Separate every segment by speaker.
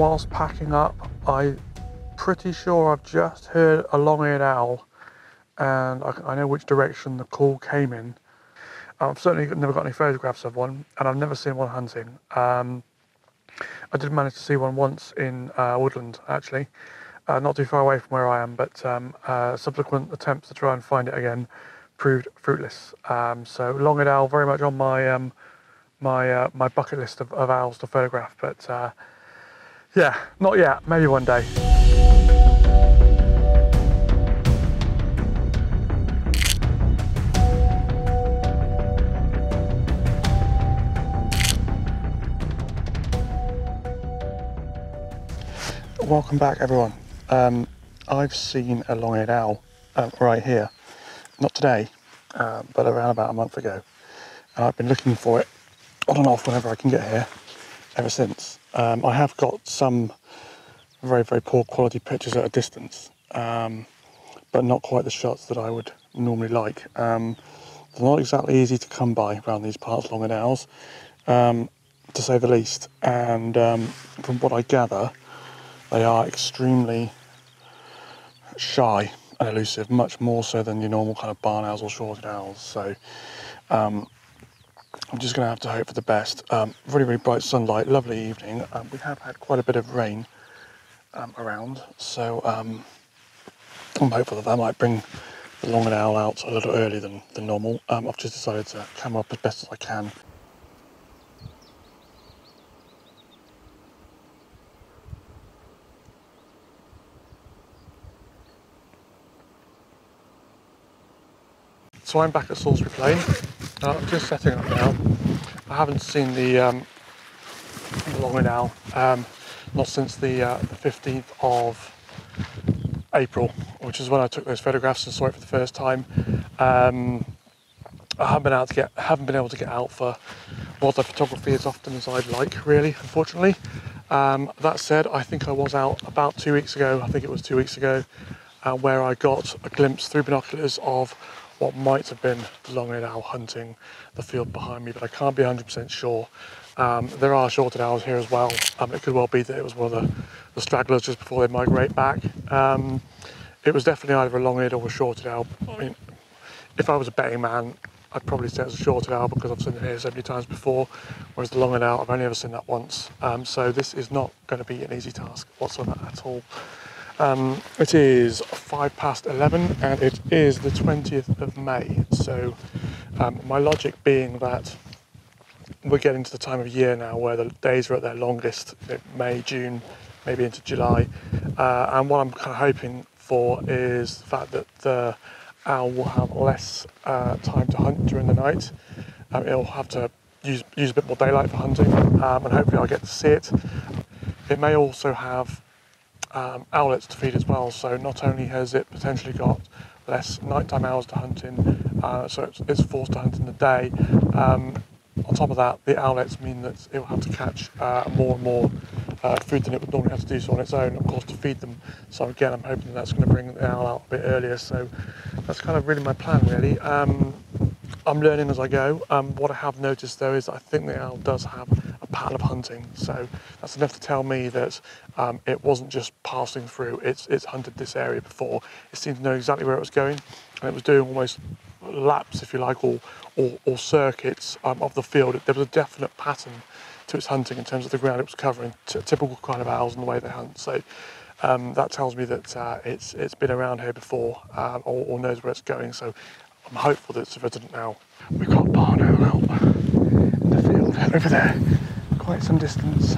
Speaker 1: whilst packing up, I'm pretty sure I've just heard a long-eared owl, and I know which direction the call came in. I've certainly never got any photographs of one, and I've never seen one hunting. I did manage to see one once in woodland, actually, not too far away from where I am, but subsequent attempts to try and find it again proved fruitless. So long-eared owl very much on my my bucket list of owls to photograph, but yeah, not yet, maybe one day. Welcome back, everyone. I've seen a long-eared owl right here. Not today, but around about a month ago. And I've been looking for it on and off whenever I can get here ever since. I have got some very, very poor quality pictures at a distance, but not quite the shots that I would normally like. They're not exactly easy to come by around these parts, long-eared owls, to say the least. And from what I gather, they are extremely shy and elusive, much more so than your normal kind of barn owls or shorted owls. So I'm just going to have to hope for the best. Really, really bright sunlight, lovely evening. We have had quite a bit of rain around, so I'm hopeful that might bring the long-eared owl out a little earlier than normal. I've just decided to camo up as best as I can. So I'm back at Salisbury Plain. I'm just setting up now. I haven't seen the long-eared owl not since the 15th of April, which is when I took those photographs and saw it for the first time. I haven't been able to get out for wildlife photography as often as I'd like, really, unfortunately. That said, I think I was out about 2 weeks ago. I think it was 2 weeks ago, where I got a glimpse through binoculars of what might have been the long-eared owl hunting the field behind me, but I can't be 100% sure. There are shorted owls here as well. It could well be that it was one of the stragglers just before they migrate back. It was definitely either a long-eared or a shorted owl. I mean, if I was a betting man, I'd probably say it's a shorted owl because I've seen it here so many times before, whereas the long-eared owl, I've only ever seen that once. So this is not going to be an easy task whatsoever at all. It is 11 and it is the 20th of May. So my logic being that we're getting to the time of year now where the days are at their longest, May, June, maybe into July. And what I'm kind of hoping for is the fact that the owl will have less time to hunt during the night. It'll have to use a bit more daylight for hunting, and hopefully I'll get to see it. It may also have owlets to feed as well, so not only has it potentially got less nighttime hours to hunt in, so it's forced to hunt in the day. On top of that, the owlets mean that it will have to catch more and more food than it would normally have to do so on its own, of course, to feed them. So again, I'm hoping that's going to bring the owl out a bit earlier. So that's kind of really my plan, really. I'm learning as I go. What I have noticed though is I think the owl does have a pattern of hunting, so that's enough to tell me that it wasn't just passing through. It's hunted this area before. It seemed to know exactly where it was going, and it was doing almost laps, if you like, or circuits of the field. There was a definite pattern to its hunting in terms of the ground it was covering, typical kind of owls and the way they hunt. So that tells me that it's been around here before, or knows where it's going. So I'm hopeful that it's a resident now. We've got a barn owl out in the field over there, quite some distance.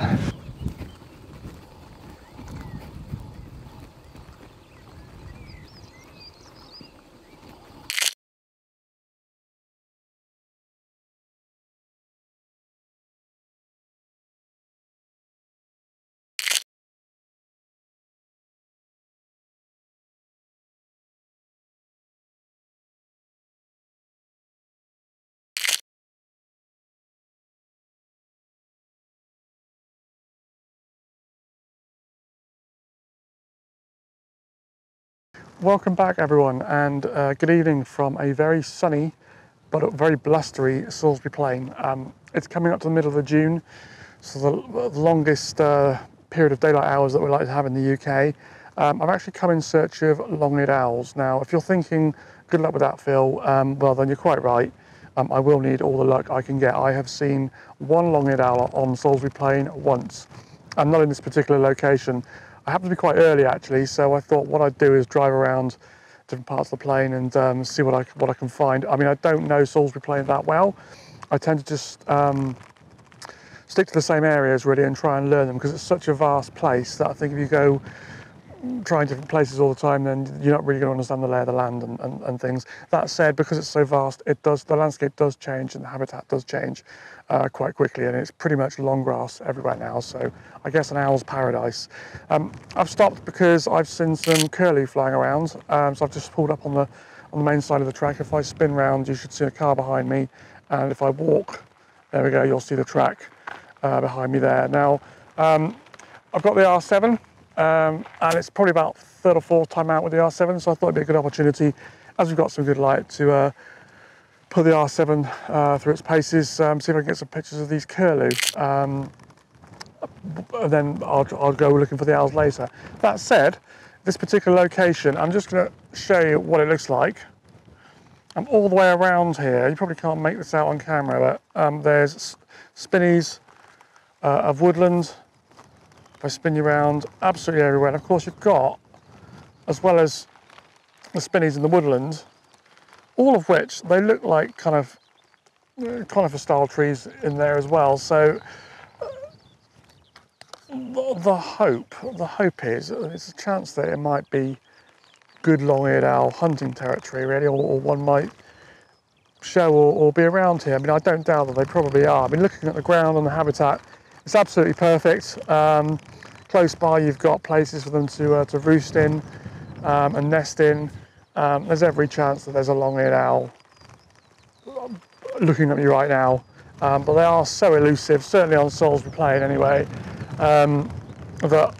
Speaker 1: Welcome back, everyone, and good evening from a very sunny but very blustery Salisbury Plain. It's coming up to the middle of June, so the longest period of daylight hours that we like to have in the UK, I've actually come in search of long-eared owls. Now, if you're thinking, good luck with that, Phil, well, then you're quite right. I will need all the luck I can get. I have seen one long-eared owl on Salisbury Plain once, and not in this particular location. I happened to be quite early, actually, so I thought what I'd do is drive around different parts of the plain and see what I can find. I mean, I don't know Salisbury Plain that well. I tend to just stick to the same areas really and try and learn them, because it's such a vast place that I think if you go trying different places all the time, then you're not really going to understand the lay of the land and things. That said, because it's so vast, the landscape does change and the habitat does change quite quickly, and it's pretty much long grass everywhere now, so I guess an owl's paradise. I've stopped because I've seen some curlew flying around, so I've just pulled up on the main side of the track. If I spin round, you should see a car behind me, and if I walk, there we go, you'll see the track behind me there. Now, I've got the R7, and it's probably about third or fourth time out with the R7, so I thought it'd be a good opportunity, as we've got some good light, to put the R7 through its paces, see if I can get some pictures of these curlew, and then I'll go looking for the owls later. That said, this particular location, I'm just going to show you what it looks like. I'm all the way around here. You probably can't make this out on camera, but there's spinneys of woodland. If I spin you around, absolutely everywhere. And of course you've got, as well as the spinneys in the woodland, all of which they look like kind of conifer style trees in there as well. So the hope is there's a chance that it might be good long-eared owl hunting territory really, or one might show or be around here. I mean, I don't doubt that they probably are. I mean, looking at the ground and the habitat, it's absolutely perfect. Close by, you've got places for them to roost in and nest in. There's every chance that there's a long-eared owl looking at me right now, but they are so elusive, certainly on Salisbury Plain anyway, that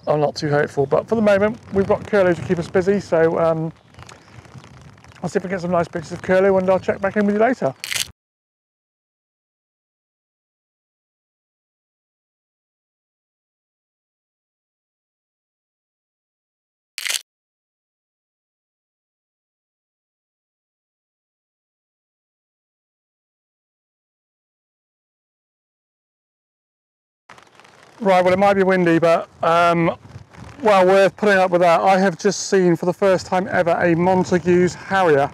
Speaker 1: I'm not too hopeful. But for the moment, we've got curlew to keep us busy, so I'll see if I can get some nice pictures of curlew, and I'll check back in with you later. Right, well, it might be windy, but well worth putting up with that. I have just seen for the first time ever a Montagu Harrier,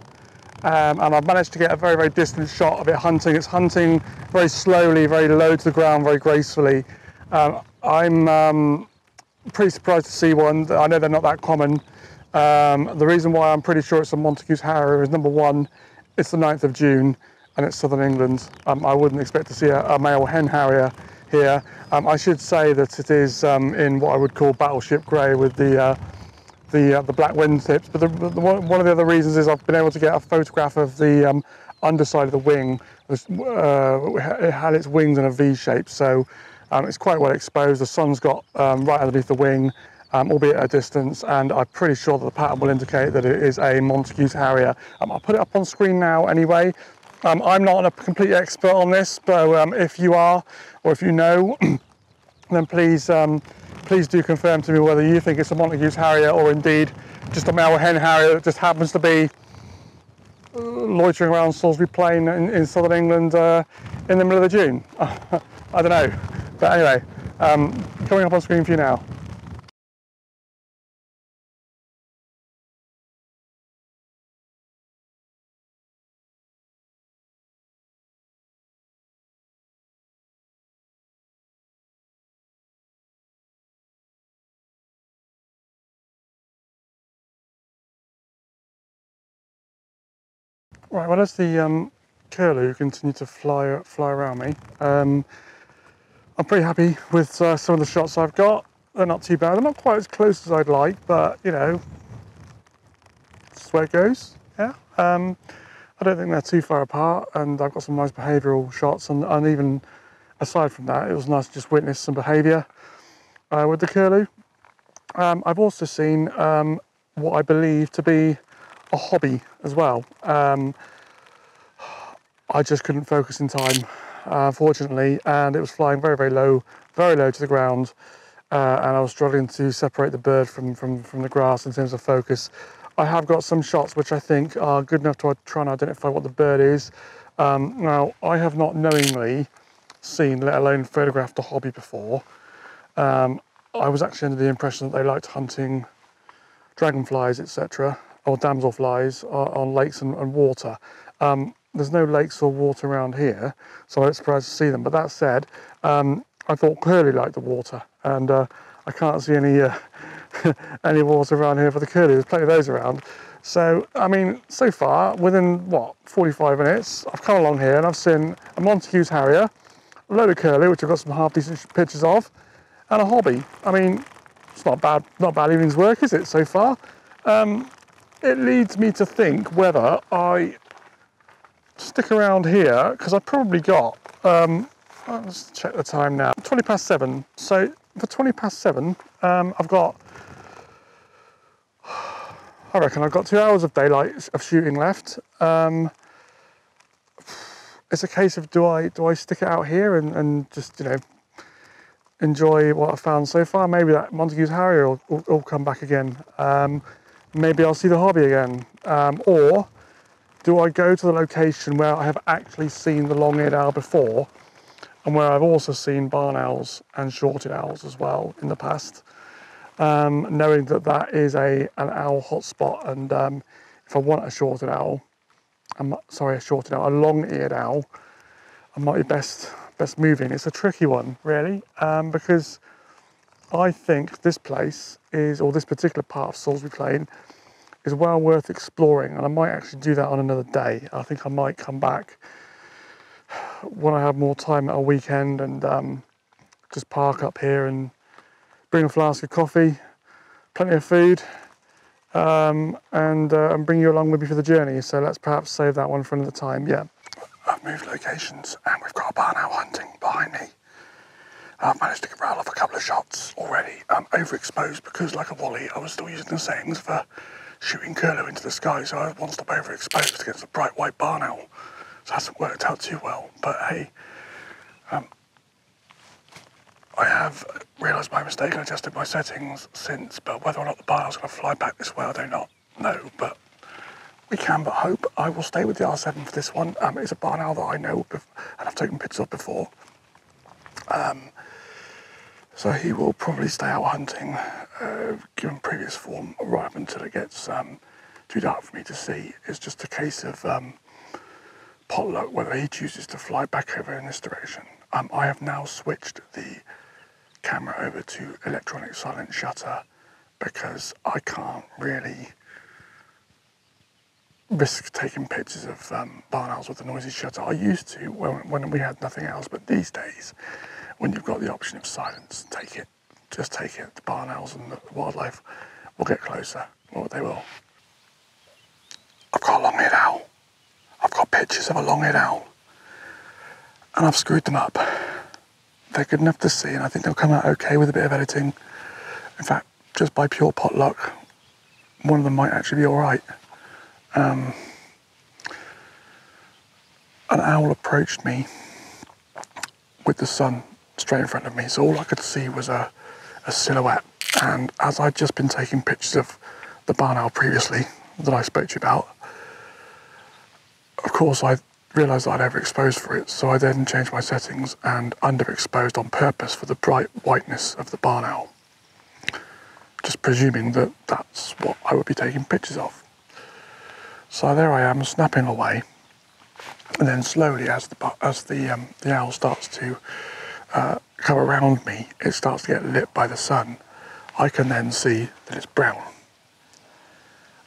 Speaker 1: and I've managed to get a very, very distant shot of it hunting. It's hunting very slowly, very low to the ground, very gracefully. I'm pretty surprised to see one. I know they're not that common. The reason why I'm pretty sure it's a Montagu Harrier is, number one, it's the 9th of June and it's southern England. I wouldn't expect to see a male hen harrier here. I should say that it is in what I would call battleship grey with the black wingtips. But one of the other reasons is I've been able to get a photograph of the underside of the wing. It had its wings in a V shape, so it's quite well exposed. The sun's got right underneath the wing, albeit at a distance, and I'm pretty sure that the pattern will indicate that it is a Montagu Harrier. I'll put it up on screen now anyway. I'm not a complete expert on this, but if you are, or if you know, then please do confirm to me whether you think it's a Montagu Harrier or indeed just a male hen harrier that just happens to be loitering around Salisbury Plain in southern England in the middle of June. I don't know, but anyway, coming up on screen for you now. Right, well, as the curlew continue to fly around me, I'm pretty happy with some of the shots I've got. They're not too bad. They're not quite as close as I'd like, but you know, that's where it goes. Yeah. I don't think they're too far apart, and I've got some nice behavioural shots. And even aside from that, it was nice to just witness some behaviour with the curlew. I've also seen what I believe to be a hobby as well. I just couldn't focus in time, unfortunately, and it was flying very, very low to the ground. and I was struggling to separate the bird from the grass in terms of focus. I have got some shots which I think are good enough to try and identify what the bird is. Now, I have not knowingly seen, let alone photographed, a hobby before. I was actually under the impression that they liked hunting dragonflies, etc., or damselflies on lakes and water. There's no lakes or water around here, so I was surprised to see them. But that said, I thought Curlew liked the water, and I can't see any any water around here for the Curlew. There's plenty of those around. So, I mean, so far, within, what, 45 minutes, I've come along here and I've seen a Montagu Harrier, a load of Curlew, which I've got some half-decent pictures of, and a hobby. I mean, it's not bad evening's work, is it, so far? It leads me to think whether I stick around here, because I've probably got, let's check the time now, 20 past 7. So for 20 past 7, I've got, I reckon I've got 2 hours of daylight of shooting left. It's a case of do I stick it out here and just, you know, enjoy what I've found so far. Maybe that Montagu Harrier will come back again. Maybe I'll see the hobby again. Or do I go to the location where I have actually seen the long-eared owl before, and where I've also seen barn owls and short-eared owls as well in the past, knowing that that is an owl hotspot. And if I want a short-eared owl, a long-eared owl, I might be best moving. It's a tricky one, really, because I think this place is, or this particular part of Salisbury Plain, is well worth exploring, and I might actually do that on another day. I think I might come back when I have more time at a weekend and just park up here and bring a flask of coffee, plenty of food, and bring you along with me for the journey. So let's perhaps save that one for another time. Yeah, I've moved locations and we've got a barn owl hunting behind me. I've managed to rattle off a couple of shots already. Overexposed because, like a wally, I was still using the settings for shooting Curlew into the sky, so I was one stop overexposed against a bright white barn owl. So it hasn't worked out too well, but hey, I have realised my mistake and adjusted my settings since, but whether or not the barn owl's going to fly back this way, I do not know, but we can but hope. I will stay with the R7 for this one. It's a barn owl that I know and I've taken pictures of before. So he will probably stay out hunting, given previous form, right up until it gets too dark for me to see. It's just a case of potluck whether he chooses to fly back over in this direction. I have now switched the camera over to electronic silent shutter because I can't really risk taking pictures of barn owls with a noisy shutter. I used to when we had nothing else, but these days, when you've got the option of silence, take it. Just take it. The barn owls and the wildlife will get closer, or they will. I've got a long-eared owl. I've got pictures of a long-eared owl, and I've screwed them up. They're good enough to see, and I think they'll come out okay with a bit of editing. In fact, just by pure potluck, one of them might actually be all right. An owl approached me with the sun straight in front of me, so all I could see was a silhouette. And as I'd just been taking pictures of the barn owl previously that I spoke to you about, of course I realised that I'd overexposed for it, so I then changed my settings and underexposed on purpose for the bright whiteness of the barn owl, just presuming that that's what I would be taking pictures of. So there I am, snapping away, and then slowly, as the owl starts to come around me, it starts to get lit by the sun. I can then see that it's brown,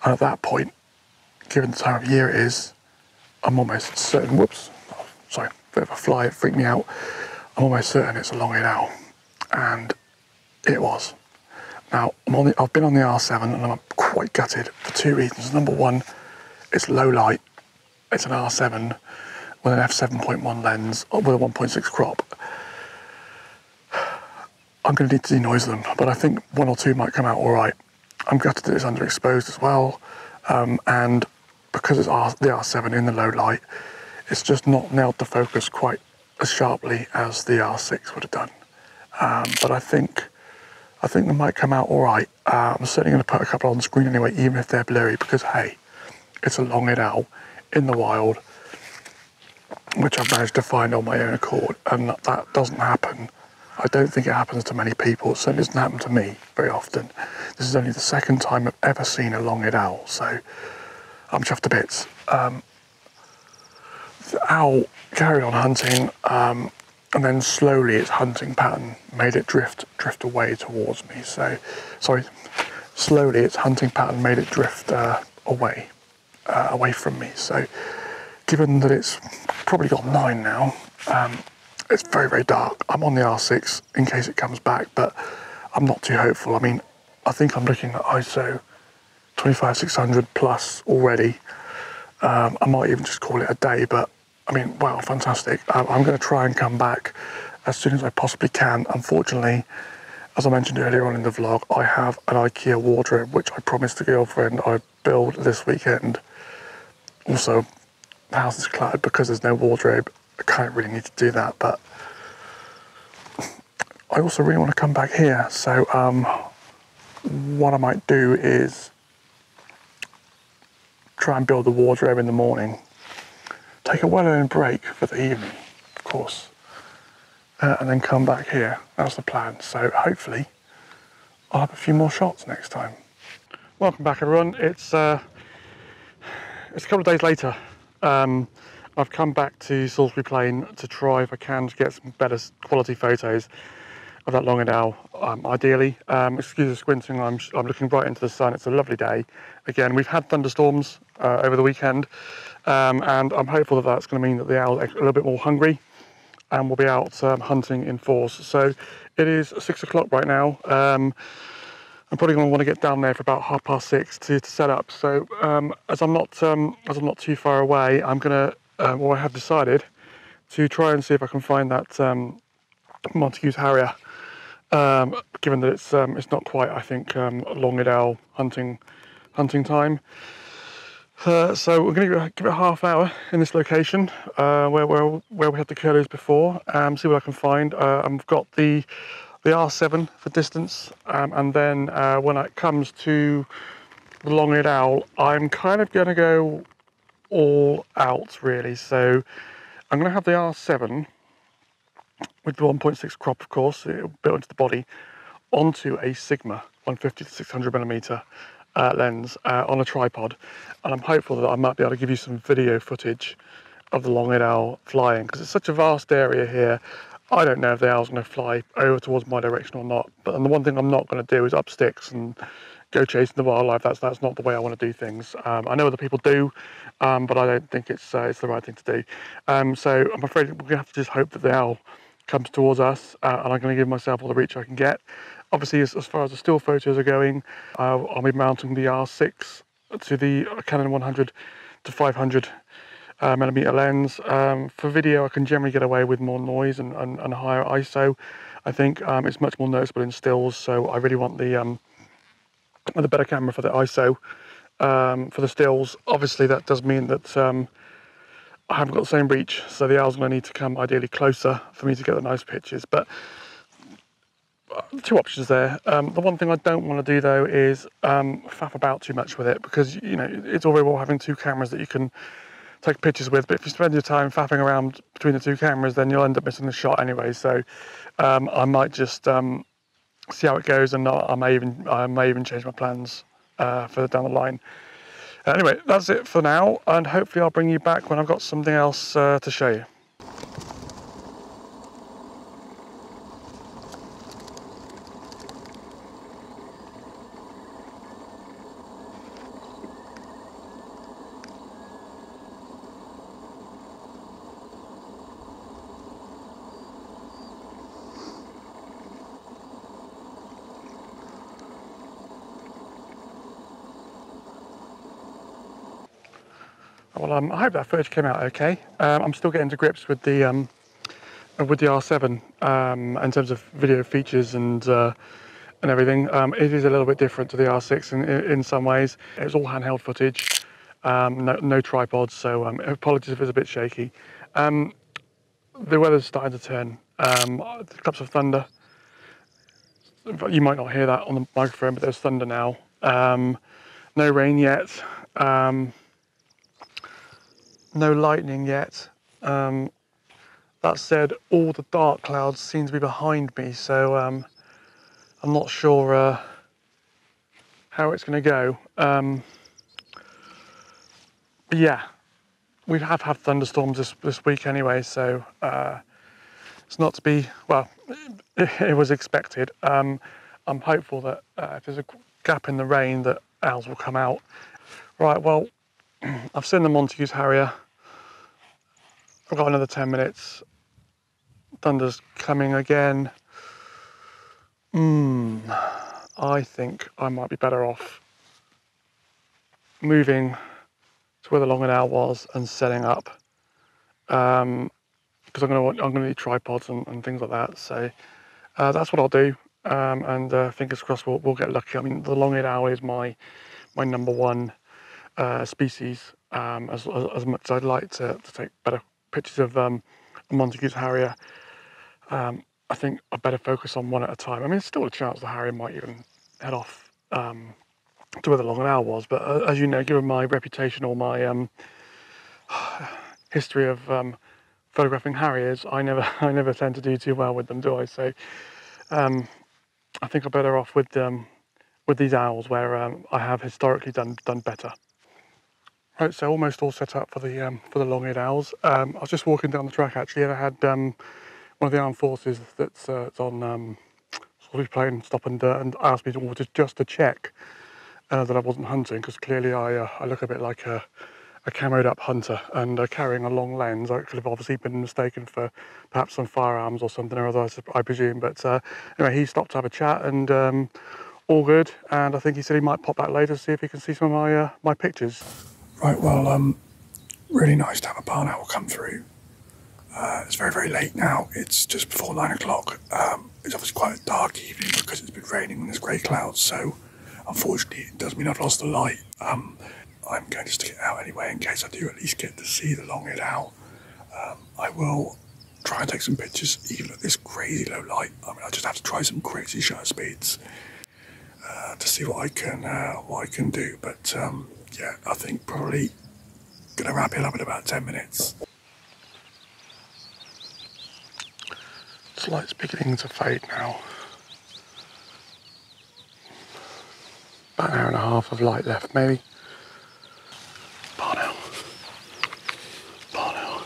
Speaker 1: and at that point, given the time of year it is, I'm almost certain. Whoops, oh, sorry, bit of a fly, it freaked me out. I'm almost certain it's a long-eared owl, and it was. Now I've been on the R7, and I'm quite gutted for two reasons. Number one, it's low light. It's an R7 with an f7.1 lens with a 1.6 crop. I'm going to need to denoise them, but I think one or two might come out all right. I'm gutted that it's underexposed as well, and because it's the R7 in the low light, it's just not nailed the focus quite as sharply as the R6 would have done. But I think I think they might come out all right. I'm certainly going to put a couple on screen anyway, even if they're blurry, because hey, it's a long-eared owl in the wild, which I've managed to find on my own accord, and that doesn't happen. I don't think it happens to many people. It certainly doesn't happen to me very often. This is only the second time I've ever seen a long-eared owl, so I'm chuffed to bits. The owl carried on hunting, and then slowly its hunting pattern made it drift away towards me. So, sorry, slowly its hunting pattern made it drift away from me. So, given that it's probably got 9 now, it's very, very dark. I'm on the R6 in case it comes back, but I'm not too hopeful. I mean, I think I'm looking at ISO 25600 plus already. I might even just call it a day, but I mean, wow, fantastic. I'm going to try and come back as soon as I possibly can. Unfortunately, as I mentioned earlier on in the vlog, I have an IKEA wardrobe, which I promised the girlfriend I'd build this weekend. Also, the house is cluttered because there's no wardrobe. I can't really need to do that, but I also really want to come back here. So what I might do is try and build the wardrobe in the morning, take a well-earned break for the evening, of course, and then come back here. That's the plan. So hopefully I'll have a few more shots next time. Welcome back, everyone. It's a couple of days later. I've come back to Salisbury Plain to try if I can to get some better quality photos of that long-eared owl, ideally. Excuse the squinting, I'm looking right into the sun. It's a lovely day. Again, we've had thunderstorms over the weekend, and I'm hopeful that that's going to mean that the owl's a little bit more hungry and we'll be out hunting in force. So it is 6 o'clock right now. I'm probably going to want to get down there for about 6:30 to set up. So as I'm not too far away, I'm going to, I have decided to try and see if I can find that Montagu Harrier. Given that it's not quite, I think, long-eared owl hunting time. So we're going to give it a half hour in this location where we had the curlews before. See what I can find. I've got the R7 for distance, and then when it comes to the long-eared owl, I'm kind of going to go all out really. So I'm going to have the R7 with the 1.6 crop, of course, built into the body, onto a Sigma 150 to 600 millimeter lens on a tripod, and I'm hopeful that I might be able to give you some video footage of the long-eared owl flying, because it's such a vast area here. I don't know if the owl's going to fly over towards my direction or not, but and the one thing I'm not going to do is up sticks and go chasing the wildlife. That's not the way I want to do things. I know other people do, but I don't think it's the right thing to do. So I'm afraid we're going to have to just hope that the owl comes towards us, and I'm going to give myself all the reach I can get. Obviously, as far as the still photos are going, I'll be mounting the R6 to the Canon 100 to 500 millimeter lens. For video, I can generally get away with more noise and higher ISO. I think it's much more noticeable in stills, so I really want the better camera for the ISO for the stills. Obviously, that does mean that I haven't got the same reach, so the owl's going to need to come ideally closer for me to get the nice pictures. But two options there. The one thing I don't want to do though is faff about too much with it, because you know it's all very well having two cameras that you can take pictures with, but if you spend your time faffing around between the two cameras, then you'll end up missing the shot anyway. So I might just see how it goes, and I may even change my plans further down the line. Anyway, that's it for now, and hopefully I'll bring you back when I've got something else to show you. Well, I hope that footage came out okay. I'm still getting to grips with the R7 in terms of video features and everything. It is a little bit different to the R6 in some ways. It's all handheld footage, no tripods, so apologies if it's a bit shaky. The weather's starting to turn. Clumps of thunder You might not hear that on the microphone, but there's thunder now. No rain yet. No lightning yet. That said, all the dark clouds seem to be behind me, so I'm not sure how it's going to go. But yeah, we have had thunderstorms this week anyway, so it's not to be, well, it was expected. I'm hopeful that if there's a gap in the rain that owls will come out. Right, well, I've seen the Montagu Harrier. I've got another 10 minutes. Thunder's coming again. I think I might be better off moving to where the long-eared owl was and setting up, because I'm going to need tripods and things like that. So that's what I'll do, and fingers crossed we'll get lucky. I mean, the long-eared owl is my number one species. As much as I'd like to take better pictures of the Montagu Harrier, I think I better focus on one at a time. I mean, there's still a chance the Harrier might even head off to where the long-eared owl was, but as you know, given my reputation or my history of photographing Harriers, I never tend to do too well with them, do I? So I think I'm better off with these owls where I have historically done better. Right, so almost all set up for the long-eared owls. I was just walking down the track actually, and I had one of the armed forces that's on Salisbury Plain stop and asked me just to check that I wasn't hunting, because clearly I look a bit like a camoed up hunter, and carrying a long lens. I could have obviously been mistaken for perhaps some firearms or something or other, I presume. But anyway, he stopped to have a chat, and all good. And I think he said he might pop back later to see if he can see some of my pictures.
Speaker 2: Right, well, really nice to have a barn owl come through. It's very, very late now. It's just before 9 o'clock. It's obviously quite a dark evening because it's been raining and there's grey clouds, so unfortunately it does mean I've lost the light. I'm going to stick it out anyway in case I do at least get to see the long-eared owl. I will try and take some pictures even at this crazy low light. I mean, I just have to try some crazy shutter speeds to see what I can do. But yeah, I think probably going to wrap it up in about 10 minutes.
Speaker 1: It's like it's beginning to fade now. About an hour and a half of light left, maybe. Barn owl. Barn owl.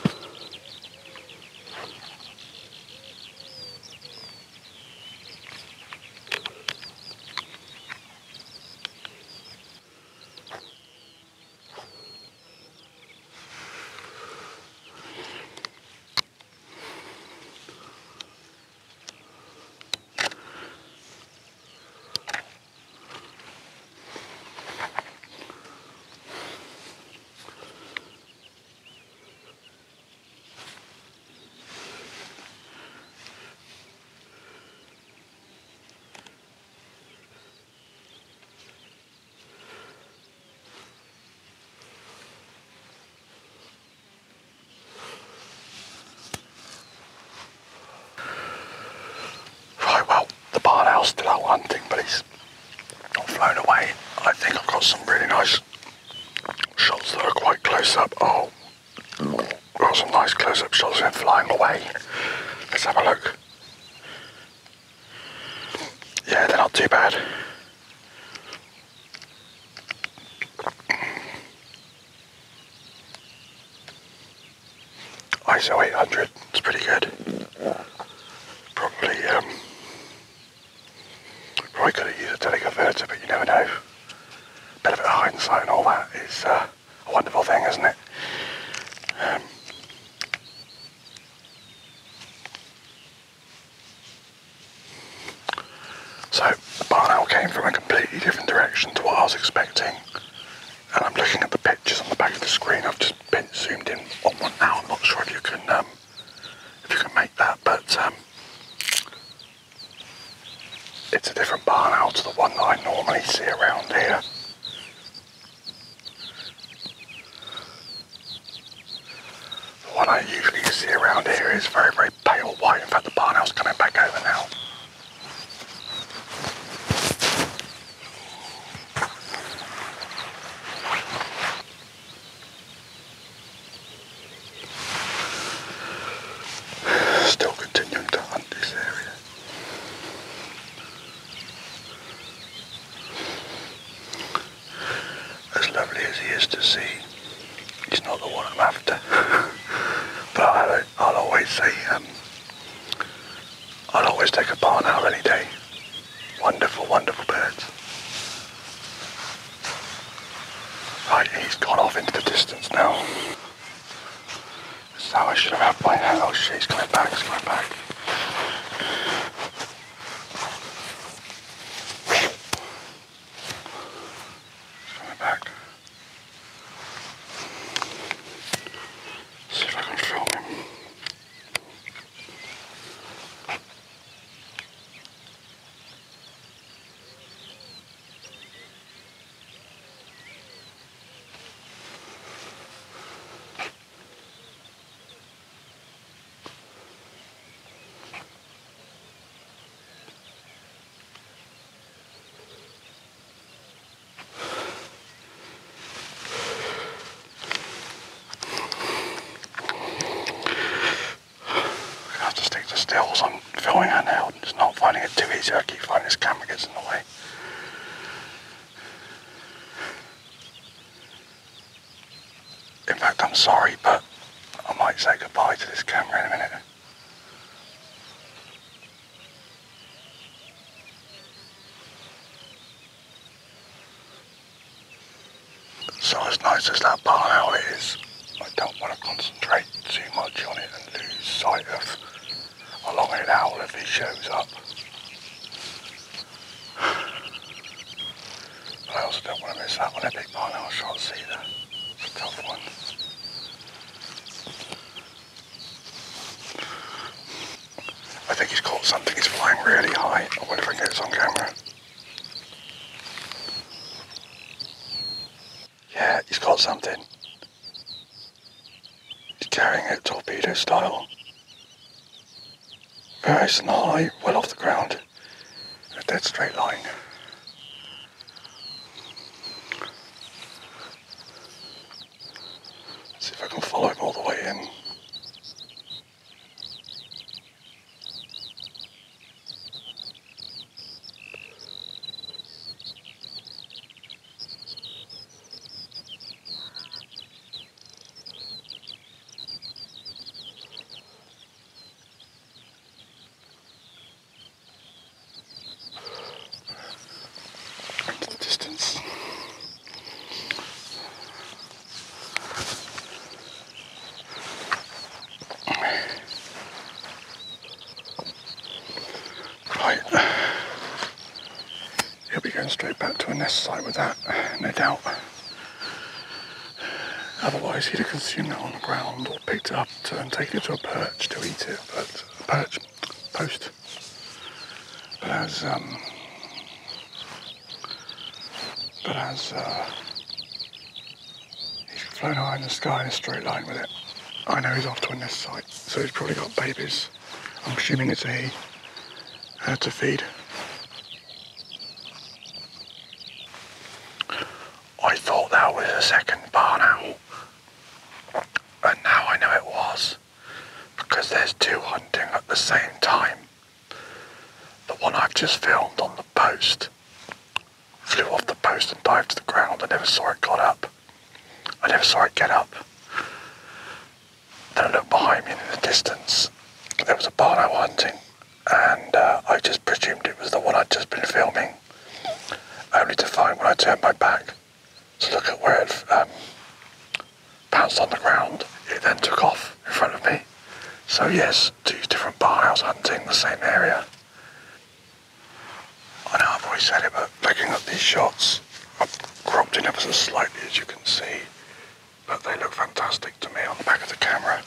Speaker 1: Still out hunting, but he's not flown away. I think I've got some really nice shots that are quite close up. Oh, got some nice close up shots of him flying away. Let's have a look. Yeah, they're not too bad. ISO 800, it's pretty good. Probably could have used a teleconverter, but you never know. Benefit of hindsight and all that is a wonderful thing, isn't it? So the barn owl came from a completely different direction to what I was expecting, and I'm looking at the pictures on the back of the screen. I've just been zoomed in on one now. I'm not sure if you can make that, but it's a different barn owl to the one that I normally see around here. The one I usually see around here is very, very pale white. In fact, the barn owl's coming back over now.
Speaker 2: as lovely as he is to see, he's not the one I'm after. But I'll always say, I'll always take a barn owl any day. Wonderful, wonderful birds. Right, he's gone off into the distance now. So I should have had my hat. Oh shit, he's coming back, he's coming back. He's coming back. See if I can film him. Stills I'm filming her now, just not finding it too easy. I keep finding this camera gets in the way. In fact, I'm sorry, but I might say goodbye to this camera in a minute. So as nice as that barn owl is, I don't want to concentrate too much on it and lose sight of a long-eared owl if he shows up. But I also don't want to miss that one. A big barn owl shots either. It's a tough one. I think he's caught something. He's flying really high. I wonder if I can get this on camera. Yeah, he's got something. He's carrying it torpedo style. Very nice and high, well off the ground, in a dead straight line. See if I can follow him all the way in. Into the distance. Right. He'll be going straight back to a nest site with that, no doubt. Otherwise he'd have consumed that on the ground or picked it up and taken it to a perch to eat it, but a perch, post. But as he's flown high in the sky in a straight line with it, I know he's off to a nest site, so he's probably got babies. I'm assuming it's a he. To feed. I thought that was a second barn owl, and now I know it was, because there's two hunting at the same time. The one I've just filmed on the post flew off the post and dived to the ground. I never saw it got up. I never saw it get up. Then I looked behind me and in the distance there was a barn owl hunting, and I just presumed it was the one I'd just been filming, only to find when I turned my back to look at where it bounced on the ground, it then took off in front of me. So yes, two different barn owls hunting the same area. I know I've always said it, but looking at these shots, I've cropped in ever so slightly as you can see, but they look fantastic to me on the back of the camera.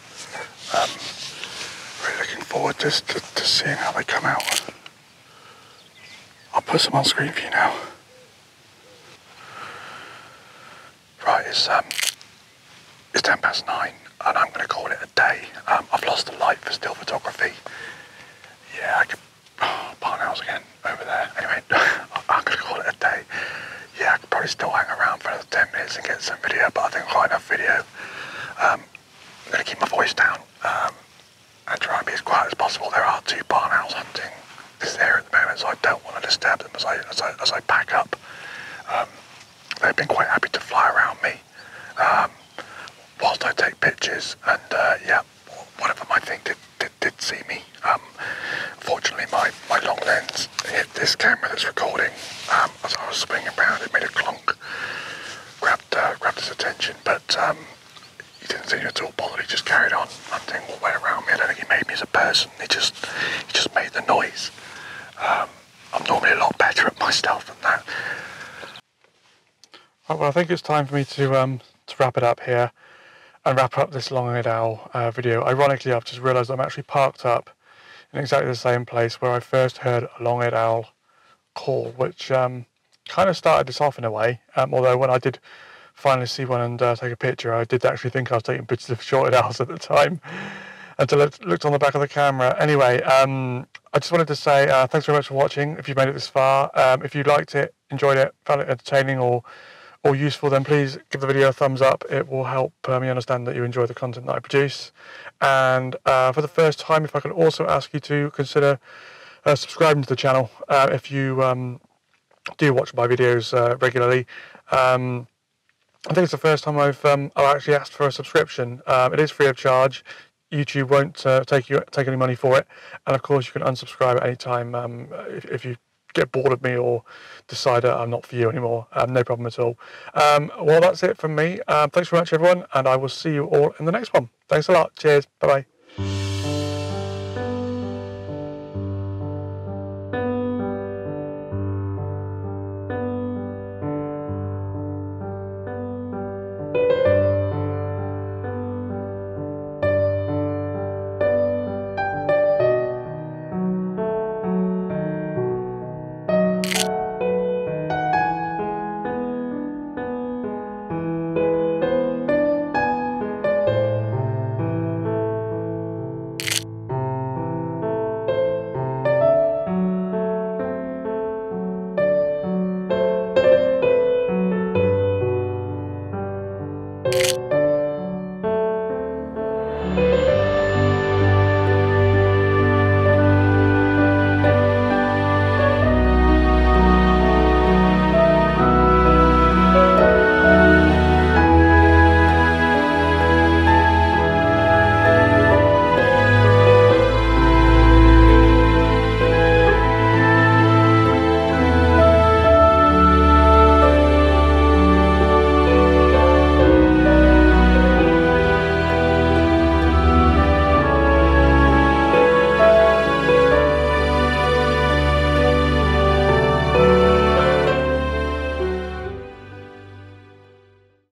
Speaker 2: Really looking forward to seeing how they come out. I'll put some on screen for you now. Right, it's 9:10 and I'm going to call it a day. I've lost a light for still photography. Yeah, I could... Oh, barn owls again, over there. Anyway, I'm going to call it a day. Yeah, I could probably still hang around for another 10 minutes and get some video, but I think I've got enough video. I'm going to keep my voice down. And try and be as quiet as possible. There are two barn owls hunting this area at the moment, so I don't want to disturb them as I pack up. they've been quite happy to fly around me whilst I take pictures, and yeah, one of them I think did see me. Fortunately my long lens hit this camera that's recording as I was swinging around. It made a clonk, grabbed his attention, but he didn't seem at all bothered. He just carried on hunting all the way around me. I don't think he made me as a person. He just made the noise. I'm normally a lot better at my stealth than that.
Speaker 1: Right, well, I think it's time for me to wrap it up here and wrap up this long-eared owl video. Ironically, I've just realised I'm actually parked up in exactly the same place where I first heard a long-eared owl call, which kind of started this off in a way. Although when I did finally see one and take a picture, I did actually think I was taking pictures of short-eared owls at the time until I looked on the back of the camera. Anyway, I just wanted to say thanks very much for watching. If you've made it this far, if you liked it, enjoyed it, found it entertaining or useful, then please give the video a thumbs up. It will help me understand that you enjoy the content that I produce. And for the first time, if I could also ask you to consider subscribing to the channel if you do watch my videos regularly. I think it's the first time I've actually asked for a subscription. It is free of charge. YouTube won't take any money for it, and of course you can unsubscribe at any time if you get bored of me or decide I'm not for you anymore. No problem at all. Well, that's it from me. Thanks very much, everyone, and I will see you all in the next one. Thanks a lot. Cheers. Bye bye.